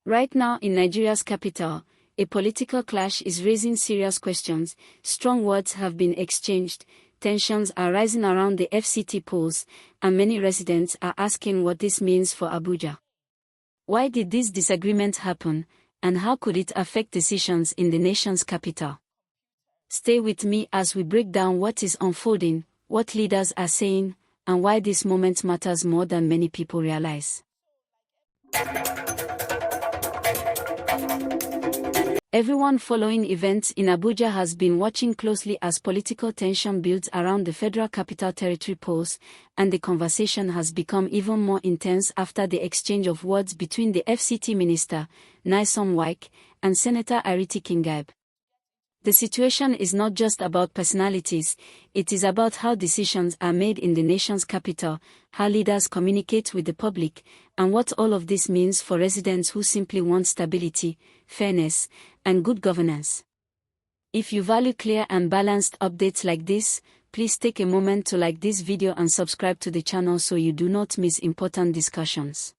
Right now in Nigeria's capital, a political clash is raising serious questions. Strong words have been exchanged, tensions are rising around the FCT polls, and many residents are asking what this means for Abuja. Why did this disagreement happen, and how could it affect decisions in the nation's capital? Stay with me as we break down what is unfolding, what leaders are saying, and why this moment matters more than many people realize. Everyone following events in Abuja has been watching closely as political tension builds around the Federal Capital Territory polls, and the conversation has become even more intense after the exchange of words between the FCT Minister, Nyesom Wike, and Senator Ireti Kingibe. The situation is not just about personalities, it is about how decisions are made in the nation's capital, how leaders communicate with the public, and what all of this means for residents who simply want stability, fairness, and good governance. If you value clear and balanced updates like this, please take a moment to like this video and subscribe to the channel so you do not miss important discussions.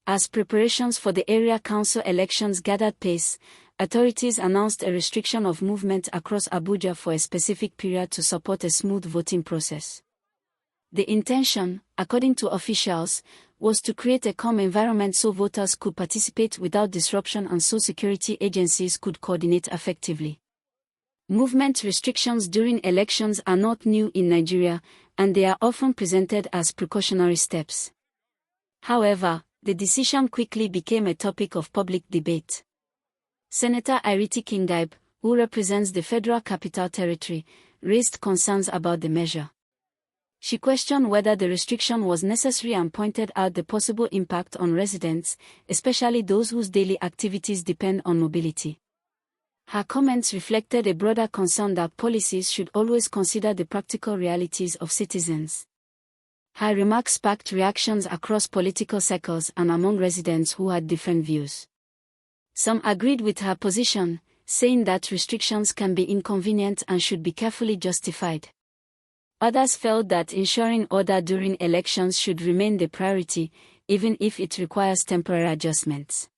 As preparations for the area council elections gathered pace, authorities announced a restriction of movement across Abuja for a specific period to support a smooth voting process. The intention, according to officials, was to create a calm environment so voters could participate without disruption and so security agencies could coordinate effectively. Movement restrictions during elections are not new in Nigeria, and they are often presented as precautionary steps. However, the decision quickly became a topic of public debate. Senator Ireti Kingibe, who represents the Federal Capital Territory, raised concerns about the measure. She questioned whether the restriction was necessary and pointed out the possible impact on residents, especially those whose daily activities depend on mobility. Her comments reflected a broader concern that policies should always consider the practical realities of citizens. Her remarks sparked reactions across political circles and among residents who had different views. Some agreed with her position, saying that restrictions can be inconvenient and should be carefully justified. Others felt that ensuring order during elections should remain the priority, even if it requires temporary adjustments.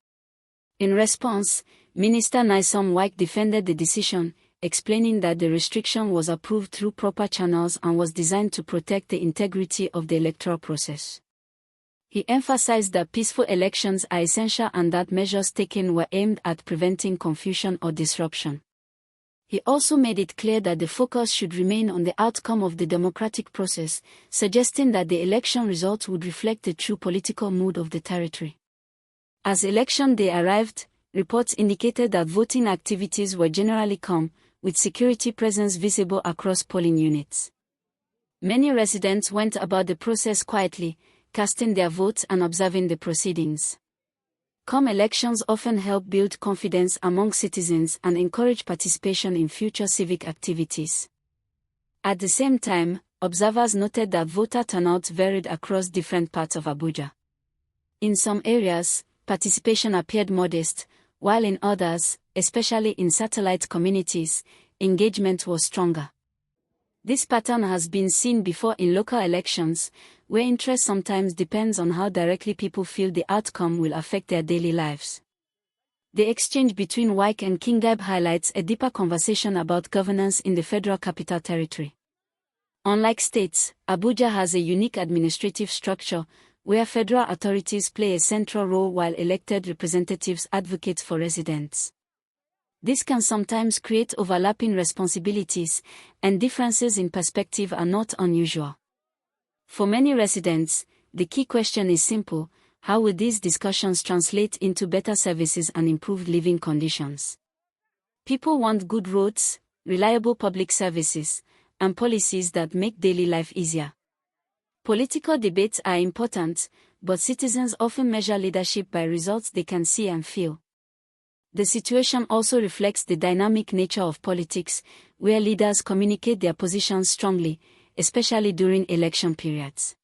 In response, Minister Nyesom Wike defended the decision, explaining that the restriction was approved through proper channels and was designed to protect the integrity of the electoral process. He emphasized that peaceful elections are essential and that measures taken were aimed at preventing confusion or disruption. He also made it clear that the focus should remain on the outcome of the democratic process, suggesting that the election results would reflect the true political mood of the territory. As election day arrived, reports indicated that voting activities were generally calm, with security presence visible across polling units. Many residents went about the process quietly, casting their votes and observing the proceedings. Calm elections often help build confidence among citizens and encourage participation in future civic activities. At the same time, observers noted that voter turnout varied across different parts of Abuja. In some areas, participation appeared modest, while in others, especially in satellite communities, engagement was stronger. This pattern has been seen before in local elections, where interest sometimes depends on how directly people feel the outcome will affect their daily lives. The exchange between Wike and Kingibe highlights a deeper conversation about governance in the Federal Capital Territory. Unlike states, Abuja has a unique administrative structure, where federal authorities play a central role while elected representatives advocate for residents. This can sometimes create overlapping responsibilities, and differences in perspective are not unusual. For many residents, the key question is simple: how will these discussions translate into better services and improved living conditions? People want good roads, reliable public services, and policies that make daily life easier. Political debates are important, but citizens often measure leadership by results they can see and feel. The situation also reflects the dynamic nature of politics, where leaders communicate their positions strongly, especially during election periods.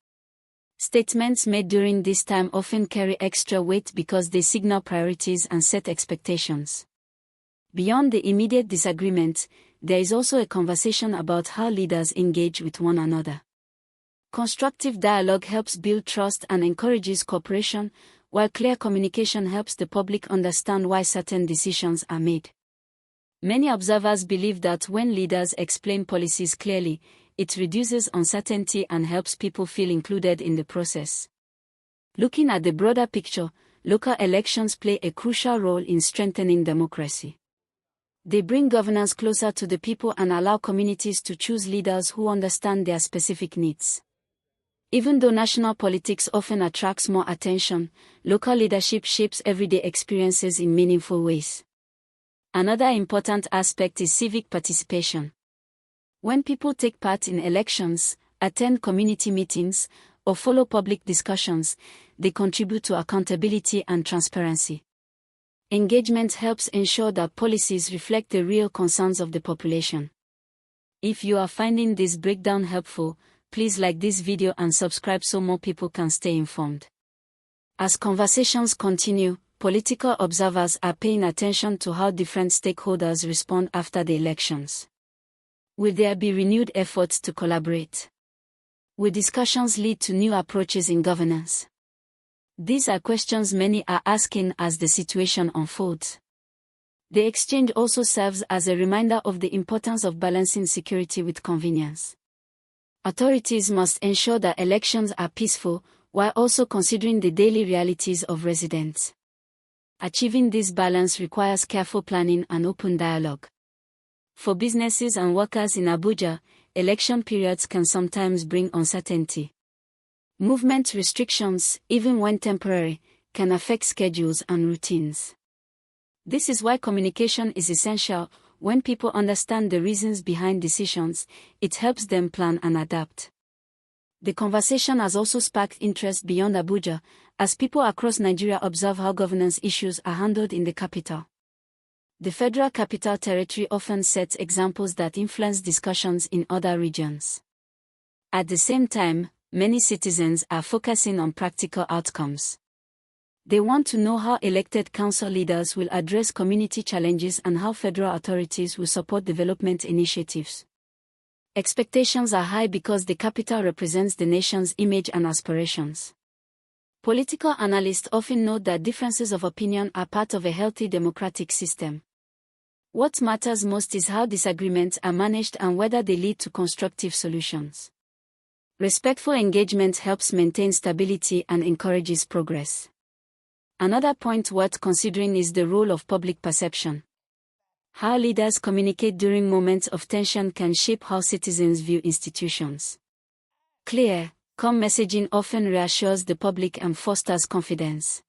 Statements made during this time often carry extra weight because they signal priorities and set expectations. Beyond the immediate disagreement, there is also a conversation about how leaders engage with one another. Constructive dialogue helps build trust and encourages cooperation, while clear communication helps the public understand why certain decisions are made. Many observers believe that when leaders explain policies clearly, it reduces uncertainty and helps people feel included in the process. Looking at the broader picture, local elections play a crucial role in strengthening democracy. They bring governance closer to the people and allow communities to choose leaders who understand their specific needs. Even though national politics often attracts more attention, local leadership shapes everyday experiences in meaningful ways. Another important aspect is civic participation. When people take part in elections, attend community meetings, or follow public discussions, they contribute to accountability and transparency. Engagement helps ensure that policies reflect the real concerns of the population. If you are finding this breakdown helpful, please like this video and subscribe so more people can stay informed. As conversations continue, political observers are paying attention to how different stakeholders respond after the elections. Will there be renewed efforts to collaborate? Will discussions lead to new approaches in governance? These are questions many are asking as the situation unfolds. The exchange also serves as a reminder of the importance of balancing security with convenience. Authorities must ensure that elections are peaceful, while also considering the daily realities of residents. Achieving this balance requires careful planning and open dialogue. For businesses and workers in Abuja, election periods can sometimes bring uncertainty. Movement restrictions, even when temporary, can affect schedules and routines. This is why communication is essential. When people understand the reasons behind decisions, it helps them plan and adapt. The conversation has also sparked interest beyond Abuja, as people across Nigeria observe how governance issues are handled in the capital. The Federal Capital Territory often sets examples that influence discussions in other regions. At the same time, many citizens are focusing on practical outcomes. They want to know how elected council leaders will address community challenges and how federal authorities will support development initiatives. Expectations are high because the capital represents the nation's image and aspirations. Political analysts often note that differences of opinion are part of a healthy democratic system. What matters most is how disagreements are managed and whether they lead to constructive solutions. Respectful engagement helps maintain stability and encourages progress. Another point worth considering is the role of public perception. How leaders communicate during moments of tension can shape how citizens view institutions. Clear, calm messaging often reassures the public and fosters confidence.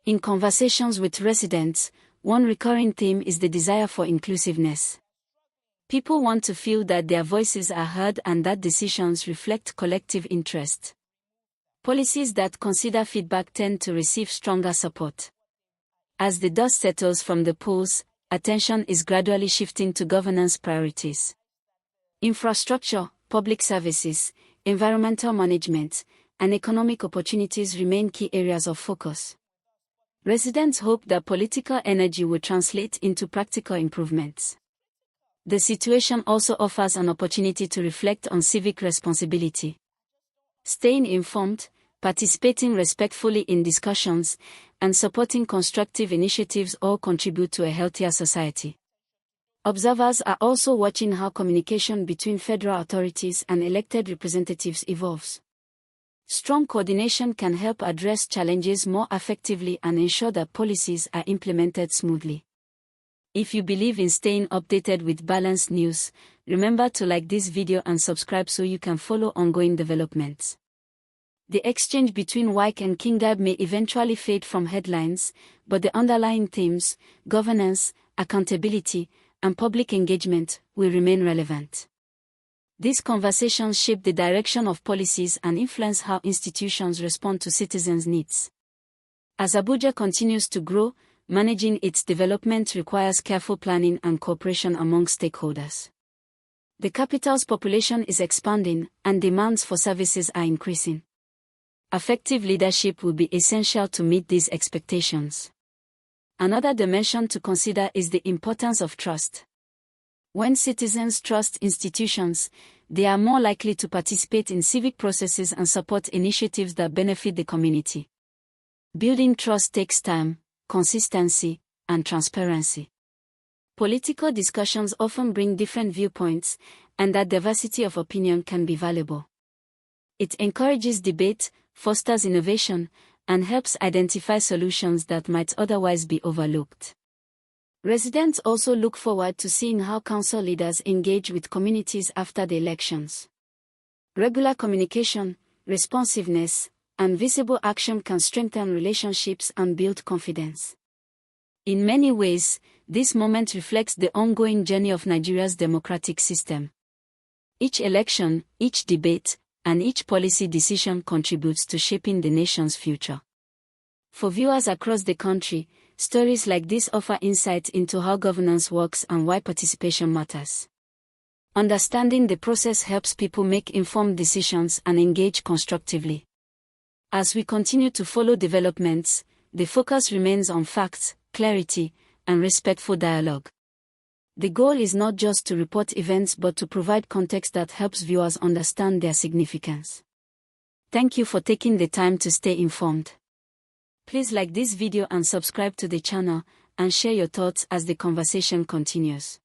In conversations with residents, one recurring theme is the desire for inclusiveness. People want to feel that their voices are heard and that decisions reflect collective interest. Policies that consider feedback tend to receive stronger support. As the dust settles from the polls, attention is gradually shifting to governance priorities. Infrastructure, public services, environmental management, and economic opportunities remain key areas of focus. Residents hope that political energy will translate into practical improvements. The situation also offers an opportunity to reflect on civic responsibility. Staying informed, participating respectfully in discussions, and supporting constructive initiatives all contribute to a healthier society. Observers are also watching how communication between federal authorities and elected representatives evolves. Strong coordination can help address challenges more effectively and ensure that policies are implemented smoothly. If you believe in staying updated with balanced news, remember to like this video and subscribe so you can follow ongoing developments. The exchange between Wike and Kingibe may eventually fade from headlines, but the underlying themes, governance, accountability, and public engagement, will remain relevant. These conversations shape the direction of policies and influence how institutions respond to citizens' needs. As Abuja continues to grow, managing its development requires careful planning and cooperation among stakeholders. The capital's population is expanding, and demands for services are increasing. Effective leadership will be essential to meet these expectations. Another dimension to consider is the importance of trust. When citizens trust institutions, they are more likely to participate in civic processes and support initiatives that benefit the community. Building trust takes time, consistency, and transparency. Political discussions often bring different viewpoints, and that diversity of opinion can be valuable. It encourages debate, fosters innovation, and helps identify solutions that might otherwise be overlooked. Residents also look forward to seeing how council leaders engage with communities after the elections. Regular communication, responsiveness, and visible action can strengthen relationships and build confidence. In many ways, this moment reflects the ongoing journey of Nigeria's democratic system. Each election, each debate, and each policy decision contributes to shaping the nation's future. For viewers across the country, stories like this offer insight into how governance works and why participation matters. Understanding the process helps people make informed decisions and engage constructively. As we continue to follow developments, the focus remains on facts, clarity, and respectful dialogue. The goal is not just to report events but to provide context that helps viewers understand their significance. Thank you for taking the time to stay informed. Please like this video and subscribe to the channel, and share your thoughts as the conversation continues.